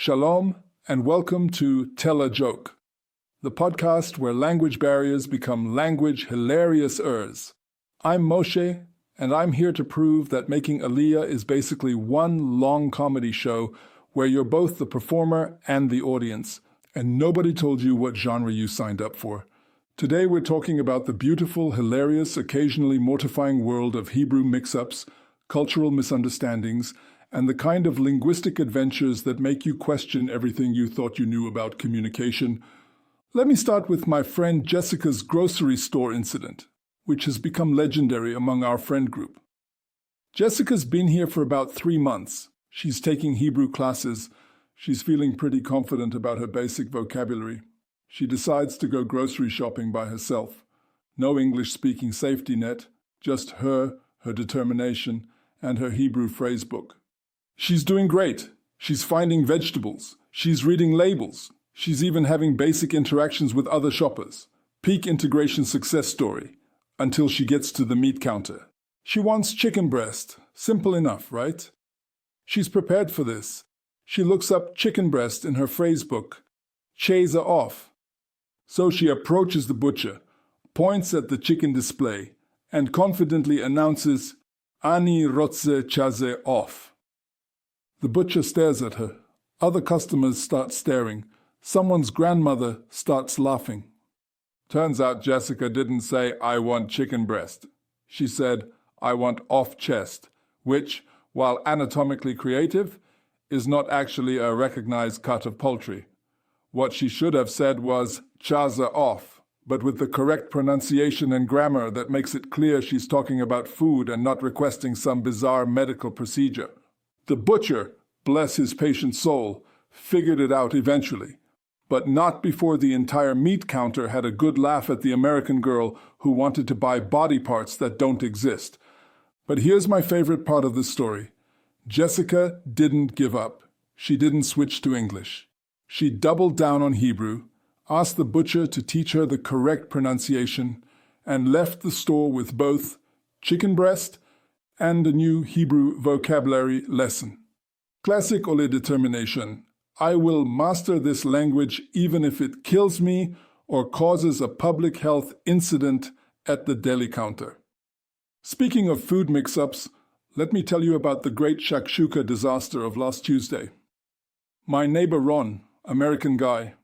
Shalom, and welcome to Tel-A-Joke, the podcast where language barriers become language hilarious-ers. I'm Moshe, and I'm here to prove that making Aliyah is basically one long comedy show where you're both the performer and the audience, and nobody told you what genre you signed up for. Today we're talking about the beautiful, hilarious, occasionally mortifying world of Hebrew mix-ups, cultural misunderstandings, and the kind of linguistic adventures that make you question everything you thought you knew about communication. Let me start with my friend Jessica's grocery store incident, which has become legendary among our friend group. Jessica's been here for about 3 months. She's taking Hebrew classes. She's feeling pretty confident about her basic vocabulary. She decides to go grocery shopping by herself. No English-speaking safety net, just her determination, and her Hebrew phrase book. She's doing great. She's finding vegetables. She's reading labels. She's even having basic interactions with other shoppers. Peak integration success story. Until she gets to the meat counter. She wants chicken breast. Simple enough, right? She's prepared for this. She looks up chicken breast in her phrase book. Chaser off. So she approaches the butcher, points at the chicken display, and confidently announces, Ani rotze chaze off. The butcher stares at her. Other customers start staring. Someone's grandmother starts laughing. Turns out Jessica didn't say, I want chicken breast. She said, I want off chest, which, while anatomically creative, is not actually a recognized cut of poultry. What she should have said was, chaza off, but with the correct pronunciation and grammar that makes it clear she's talking about food and not requesting some bizarre medical procedure. The butcher, bless his patient soul, figured it out eventually, but not before the entire meat counter had a good laugh at the American girl who wanted to buy body parts that don't exist. But here's my favorite part of the story. Jessica didn't give up. She didn't switch to English. She doubled down on Hebrew, asked the butcher to teach her the correct pronunciation, and left the store with both chicken breast and a new Hebrew vocabulary lesson. Classic oleh determination. I will master this language even if it kills me or causes a public health incident at the deli counter. Speaking of food mix-ups, let me tell you about the great shakshuka disaster of last Tuesday. My neighbor Ron, American guy,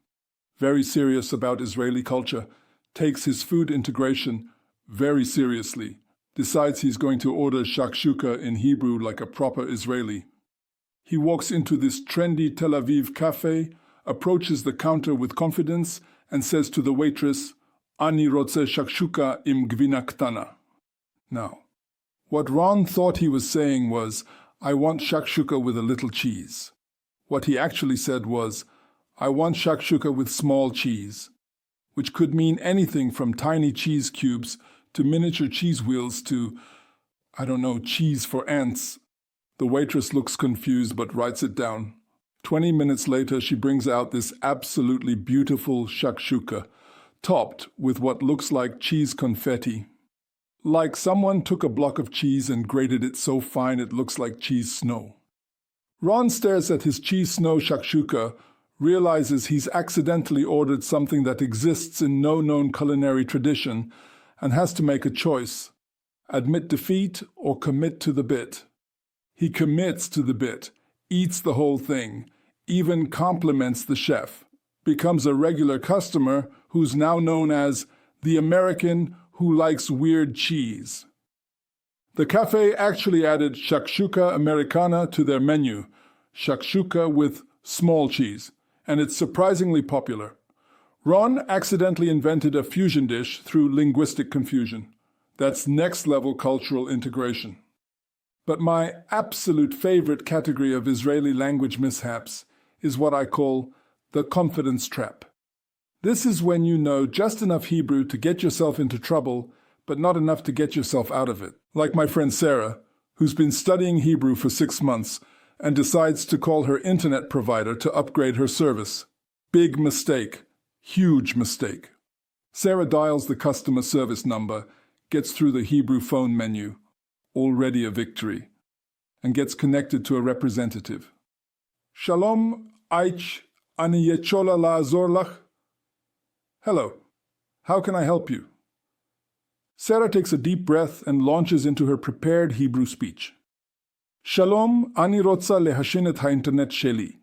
very serious about Israeli culture, takes his food integration very seriously. Decides he's going to order shakshuka in Hebrew like a proper Israeli. He walks into this trendy Tel Aviv cafe, approaches the counter with confidence, and says to the waitress, Ani rotze shakshuka im gvina ktana. Now, what Ron thought he was saying was, I want shakshuka with a little cheese. What he actually said was, I want shakshuka with small cheese, which could mean anything from tiny cheese cubes to miniature cheese wheels to, cheese for ants. The waitress looks confused but writes it down. 20 minutes later, she brings out this absolutely beautiful shakshuka, topped with what looks like cheese confetti. Like someone took a block of cheese and grated it so fine it looks like cheese snow. Ron stares at his cheese snow shakshuka, realizes he's accidentally ordered something that exists in no known culinary tradition, and has to make a choice. Admit defeat or commit to the bit. He commits to the bit, eats the whole thing, even compliments the chef, becomes a regular customer who's now known as the American who likes weird cheese. The cafe actually added shakshuka americana to their menu, shakshuka with small cheese, and it's surprisingly popular. Ron accidentally invented a fusion dish through linguistic confusion. That's next-level cultural integration. But my absolute favorite category of Israeli language mishaps is what I call the confidence trap. This is when you know just enough Hebrew to get yourself into trouble, but not enough to get yourself out of it. Like my friend Sarah, who's been studying Hebrew for 6 months and decides to call her internet provider to upgrade her service. Big mistake. Huge mistake. Sarah dials the customer service number, gets through the Hebrew phone menu, already a victory, and gets connected to a representative. Shalom, Aich aniyechola la zorlach. Hello. How can I help you? Sarah takes a deep breath and launches into her prepared Hebrew speech. Shalom, ani rotza lehashin et ha-internet sheli.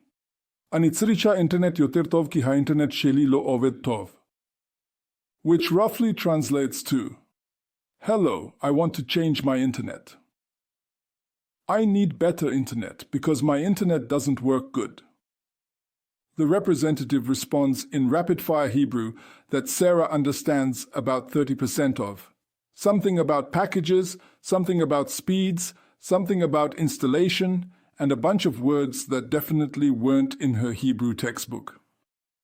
Ani tzricha internet yoter tov ki ha-internet sheli lo oved tov. Which roughly translates to, hello, I want to change my internet. I need better internet because my internet doesn't work good. The representative responds in rapid-fire Hebrew that Sarah understands about 30% of. Something about packages, something about speeds, something about installation, and a bunch of words that definitely weren't in her Hebrew textbook.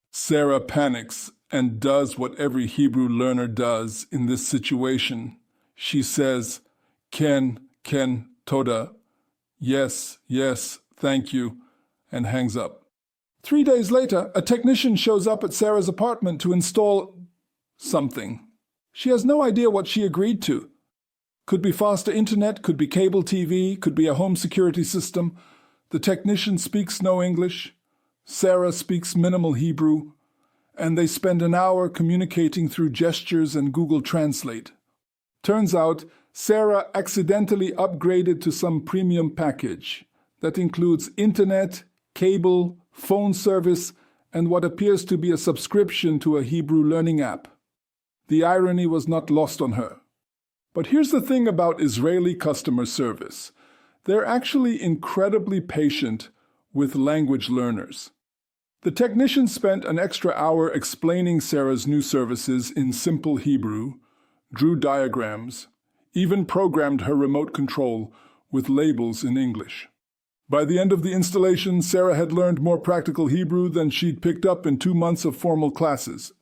Sarah panics and does what every Hebrew learner does in this situation. She says, Ken, toda, yes, thank you, and hangs up. 3 days later, a technician shows up at Sarah's apartment to install something. She has no idea what she agreed to. Could be faster internet, could be cable TV, could be a home security system. The technician speaks no English. Sarah speaks minimal Hebrew. And they spend an hour communicating through gestures and Google Translate. Turns out, Sarah accidentally upgraded to some premium package that includes internet, cable, phone service, and what appears to be a subscription to a Hebrew learning app. The irony was not lost on her. But here's the thing about Israeli customer service. They're actually incredibly patient with language learners. The technician spent an extra hour explaining Sarah's new services in simple Hebrew, drew diagrams, even programmed her remote control with labels in English. By the end of the installation, Sarah had learned more practical Hebrew than she'd picked up in 2 months of formal classes.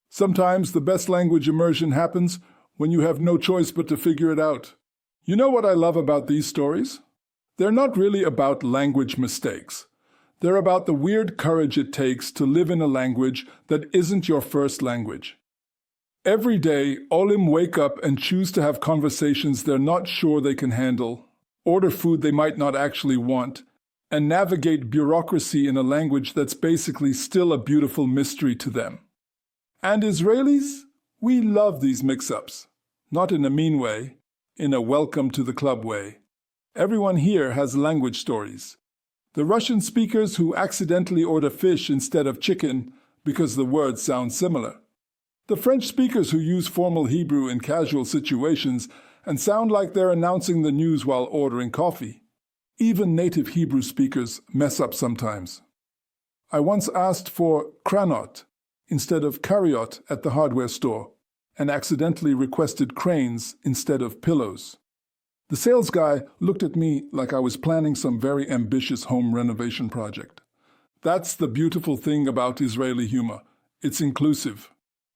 Sometimes the best language immersion happens when you have no choice but to figure it out. You know what I love about these stories? They're not really about language mistakes. They're about the weird courage it takes to live in a language that isn't your first language. Every day, olim wake up and choose to have conversations they're not sure they can handle, order food they might not actually want, and navigate bureaucracy in a language that's basically still a beautiful mystery to them. And Israelis, we love these mix-ups. Not in a mean way, in a welcome to the club way. Everyone here has language stories. The Russian speakers who accidentally order fish instead of chicken because the words sound similar. The French speakers who use formal Hebrew in casual situations and sound like they're announcing the news while ordering coffee. Even native Hebrew speakers mess up sometimes. I once asked for kranot instead of kariot at the hardware store and accidentally requested cranes instead of pillows. The sales guy looked at me like I was planning some very ambitious home renovation project. That's the beautiful thing about Israeli humor. It's inclusive.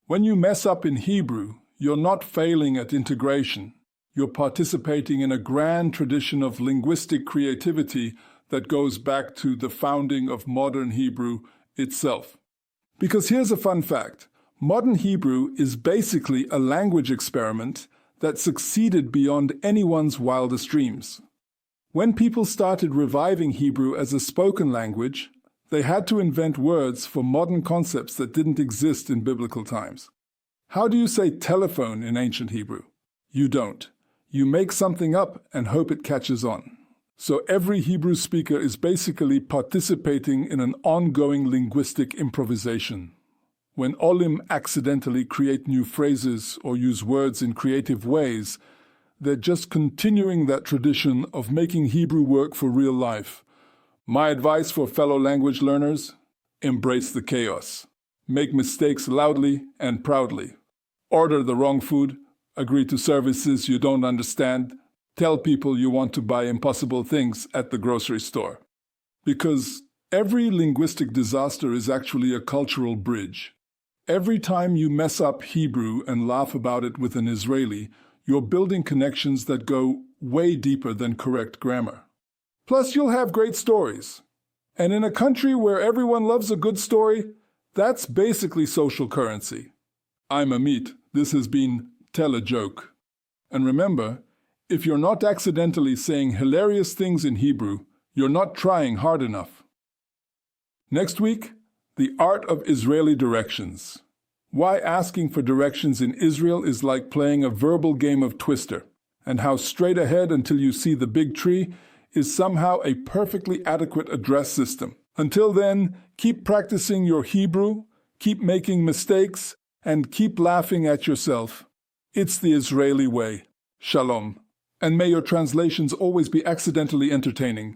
When you mess up in Hebrew, you're not failing at integration. You're participating in a grand tradition of linguistic creativity that goes back to the founding of modern Hebrew itself. Because here's a fun fact. Modern Hebrew is basically a language experiment that succeeded beyond anyone's wildest dreams. When people started reviving Hebrew as a spoken language, they had to invent words for modern concepts that didn't exist in biblical times. How do you say telephone in ancient Hebrew? You don't. You make something up and hope it catches on. So every Hebrew speaker is basically participating in an ongoing linguistic improvisation. When olim accidentally create new phrases or use words in creative ways, they're just continuing that tradition of making Hebrew work for real life. My advice for fellow language learners: embrace the chaos. Make mistakes loudly and proudly. Order the wrong food, agree to services you don't understand, tell people you want to buy impossible things at the grocery store. Because every linguistic disaster is actually a cultural bridge. Every time you mess up Hebrew and laugh about it with an Israeli, you're building connections that go way deeper than correct grammar. Plus, you'll have great stories. And in a country where everyone loves a good story, that's basically social currency. I'm Amit. This has been Tel-A-Joke. And remember, if you're not accidentally saying hilarious things in Hebrew, you're not trying hard enough. Next week, the art of Israeli directions. Why asking for directions in Israel is like playing a verbal game of Twister, and how straight ahead until you see the big tree is somehow a perfectly adequate address system. Until then, keep practicing your Hebrew, keep making mistakes, and keep laughing at yourself. It's the Israeli way. Shalom. And may your translations always be accidentally entertaining.